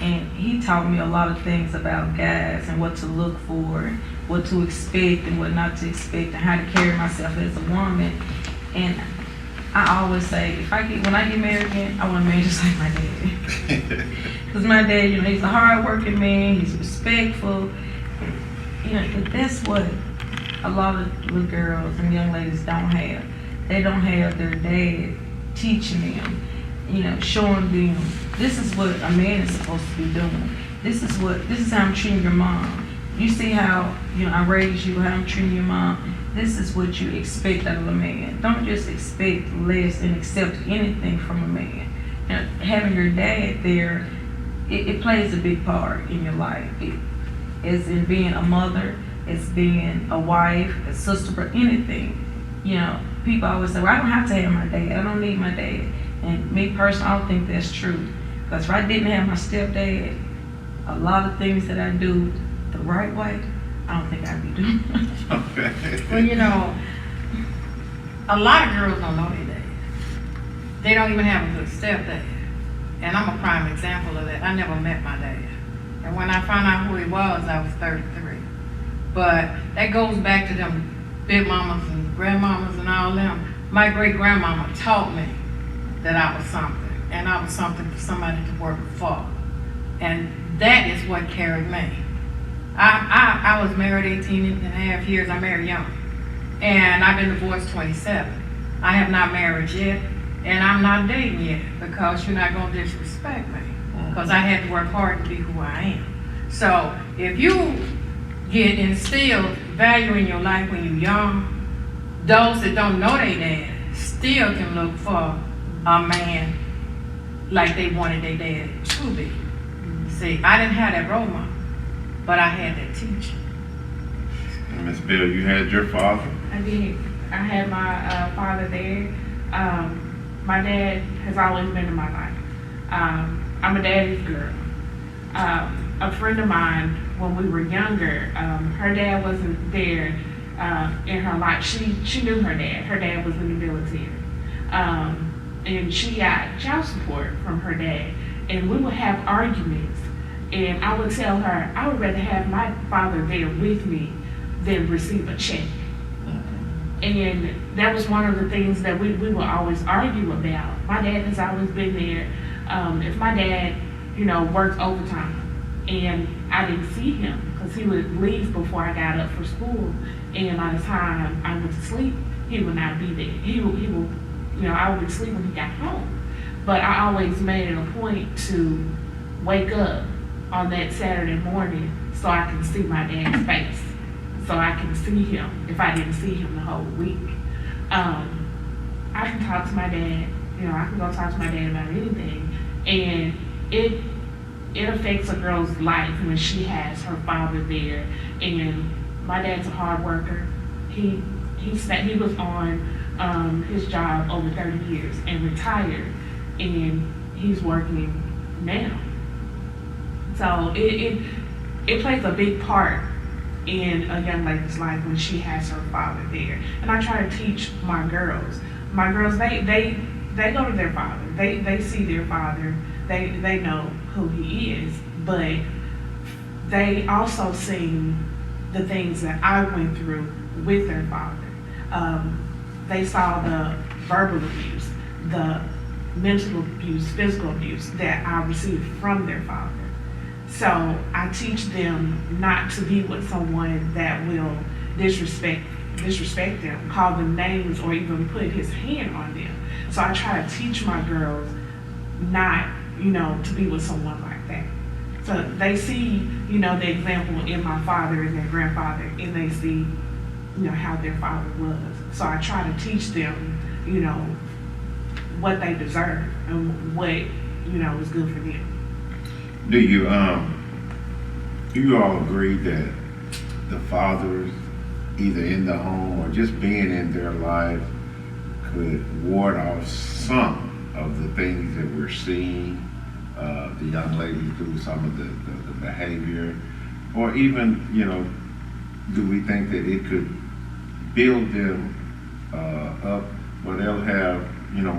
And he taught me a lot of things about guys and what to look for, and what to expect and what not to expect, and how to carry myself as a woman. And I always say, when I get married again, I want a man just like my dad. Because my dad, you know, he's a hard-working man, he's respectful. You know, that's what a lot of little girls and young ladies don't have. They don't have their dad teaching them, you know, showing them, this is what a man is supposed to be doing. This is how I'm treating your mom. You see how, you know, I raised you, how I'm treating your mom. This is what you expect out of a man. Don't just expect less and accept anything from a man. You know, having your dad there, it plays a big part in your life. As in being a mother, as being a wife, a sister, or anything. You know, people always say, well, I don't have to have my dad. I don't need my dad. And me personally, I don't think that's true. Because if I didn't have my stepdad, a lot of things that I do the right way, I don't think I'd be doing. Well, you know, a lot of girls don't know their dad. They don't even have a good stepdad. And I'm a prime example of that. I never met my dad. And when I found out who he was, I was 33. But that goes back to them big mamas and grandmamas and all them. My great grandmama taught me that I was something. And I was something for somebody to work for. And that is what carried me. I was married 18 and a half years. I married young. And I've been divorced 27. I have not married yet. And I'm not dating yet because you're not going to disrespect me. Because I had to work hard to be who I am. So if you get instilled value in your life when you're young, those that don't know their dad still can look for a man like they wanted their dad to be. See, I didn't have that role model, but I had that teacher. Miss Bill, you had your father? I did. I had my father there. My dad has always been in my life. I'm a daddy's girl. A friend of mine, when we were younger, her dad wasn't there in her life. She knew her dad. Her dad was in the military. And she got child support from her dad. And we would have arguments. And I would tell her, I would rather have my father there with me than receive a check. And that was one of the things that we would always argue about. My dad has always been there. If my dad, you know, worked overtime and I didn't see him because he would leave before I got up for school, and by the time I went to sleep, he would not be there. He would, you know, I would sleep when he got home. But I always made it a point to wake up on that Saturday morning so I can see my dad's face, so I can see him if I didn't see him the whole week. I can talk to my dad, I can go talk to my dad about anything, and it affects a girl's life when she has her father there. And my dad's a hard worker. He was on his job over 30 years and retired, and he's working now. So it plays a big part in a young lady's life when she has her father there. And I try to teach my girls. My girls, they go to their father. They see their father. They know who he is, but they also see the things that I went through with their father. They saw the verbal abuse, the mental abuse, physical abuse that I received from their father. So I teach them not to be with someone that will disrespect them, call them names, or even put his hand on them. So I try to teach my girls not, to be with someone like that. So they see, the example in my father and their grandfather, and they see, how their father was. So I try to teach them, what they deserve and what, is good for them. Do you all agree that the fathers, either in the home or just being in their life, could ward off some of the things that we're seeing the young ladies do, some of the behavior, or even, do we think that it could build them up where they'll have,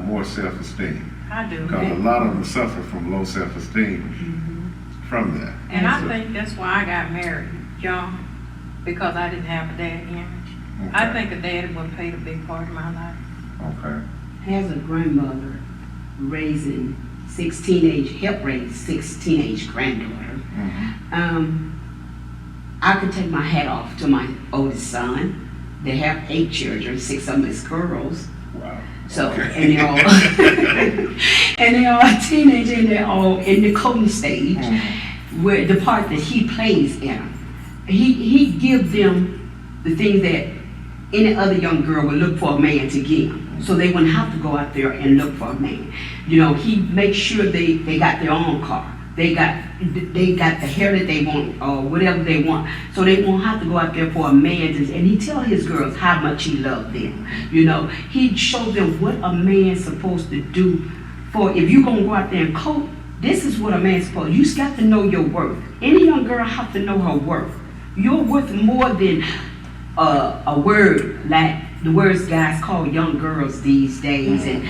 more self-esteem? I do. Because a lot of them suffer from low self-esteem from that. And I think that's why I got married young, because I didn't have a dad image. I think a dad would have played a big part in my life. Okay. As a grandmother, help raise 6 teenage granddaughters, I could take my hat off to my oldest son. They have 8 children, 6 of them is girls. Wow. So, Okay. and they all, and they all teenage, and they're all in the coding stage, where the part that he plays in. He gives them the things that any other young girl would look for a man to give. So they wouldn't have to go out there and look for a man. He makes sure they got their own car. They got the hair that they want or whatever they want. So they won't have to go out there for a man and he tell his girls how much he loved them. He showed them what a man's supposed to do. For if you're gonna go out there and coat, this is what a man's supposed to. You got to know your worth. Any young girl have to know her worth. You're worth more than a word like the words guys call young girls these days. And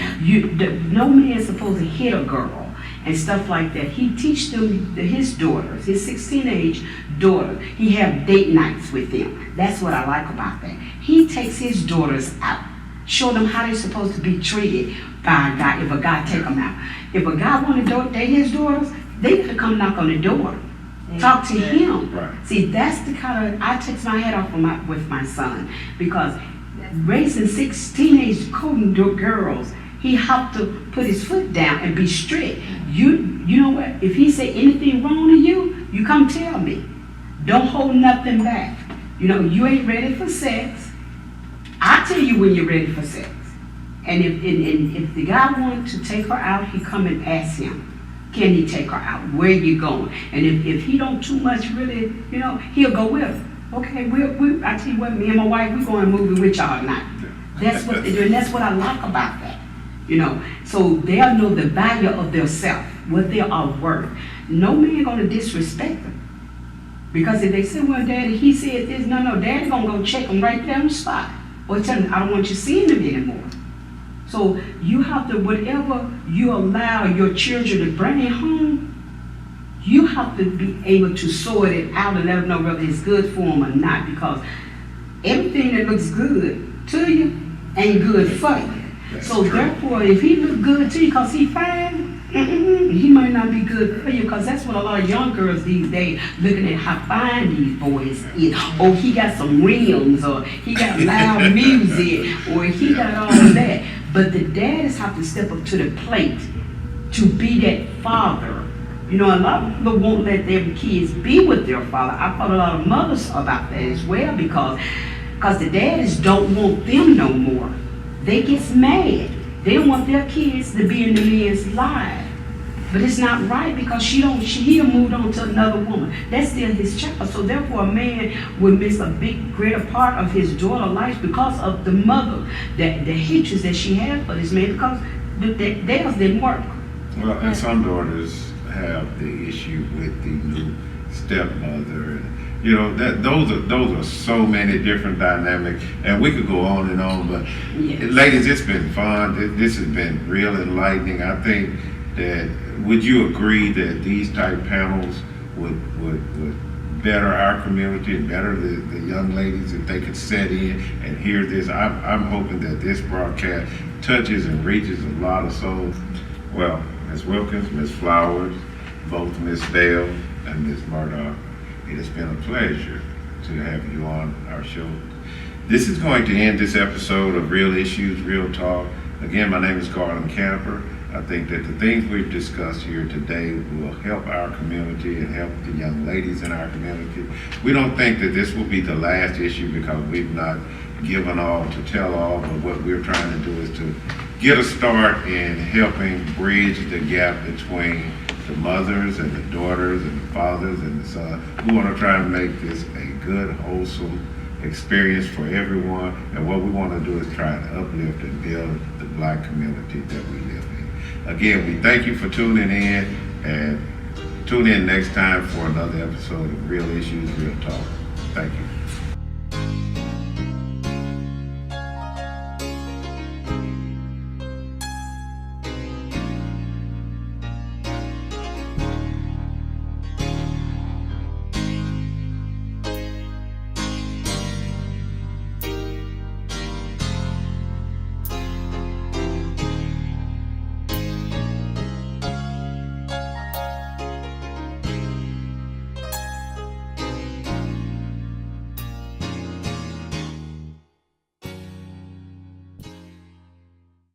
no man's supposed to hit a girl and stuff like that. He teach them his daughters, his 6 teenage daughters. He have date nights with them. That's what I like about that. He takes his daughters out, show them how they're supposed to be treated by a guy if a guy take them out. If a guy want to date his daughters, they got to come knock on the door. Talk to him. Right. See, that's the kind of, I take my head off with my son, because raising 6 teenage girls, he have to put his foot down and be strict. You know what? If he say anything wrong to you, you come tell me. Don't hold nothing back. You ain't ready for sex. I tell you when you're ready for sex. And if the guy wants to take her out, he come and ask him, can he take her out? Where you going? And if he don't too much really, he'll go with her. Okay, I tell you what, me and my wife, we're going to movie with y'all tonight. That's what they do, and that's what I like about that. So they'll know the value of their self, what they are worth. No man gonna disrespect them. Because if they say, well, Daddy, he said this, no, Daddy gonna go check them right there on the spot. Or tell them, I don't want you seeing them anymore. So you have to, whatever you allow your children to bring home, you have to be able to sort it out and let them know whether it's good for them or not. Because everything that looks good to you ain't good for you. So therefore, if he look good to you because he fine, he might not be good for you, because that's what a lot of young girls these days looking at how fine these boys is. Or he got some rims, or he got loud music, or he got all of that. But the dads have to step up to the plate to be that father You know, a lot of people won't let their kids be with their father. I thought a lot of mothers about that as well because the daddies don't want them no more. They get mad. They don't want their kids to be in the man's life. But it's not right because he done moved on to another woman. That's still his child. So therefore a man would miss a big, greater part of his daughter's life because of the mother, the hatred that she had for this man because theirs didn't work. Well, and some daughters have the issue with the new stepmother, and you know that those are so many different dynamics, and we could go on and on. But Yes. ladies, it's been fun. This has been real enlightening. I think that would you agree that these type panels would better our community and better the young ladies if they could set in and hear this? I'm hoping that this broadcast touches and reaches a lot of souls. Well, Ms. Wilkins, Ms. Flowers, both Ms. Dale and Ms. Murdoch, it has been a pleasure to have you on our show. This is going to end this episode of Real Issues, Real Talk. Again, my name is Garland Camper. I think that the things we've discussed here today will help our community and help the young ladies in our community. We don't think that this will be the last issue because we've not given all to tell all, but what we're trying to do is to get a start in helping bridge the gap between the mothers and the daughters and the fathers and the sons. We want to try and make this a good, wholesome experience for everyone. And what we want to do is try and uplift and build the Black community that we live in. Again, we thank you for tuning in, and tune in next time for another episode of Real Issues, Real Talk. Thank you.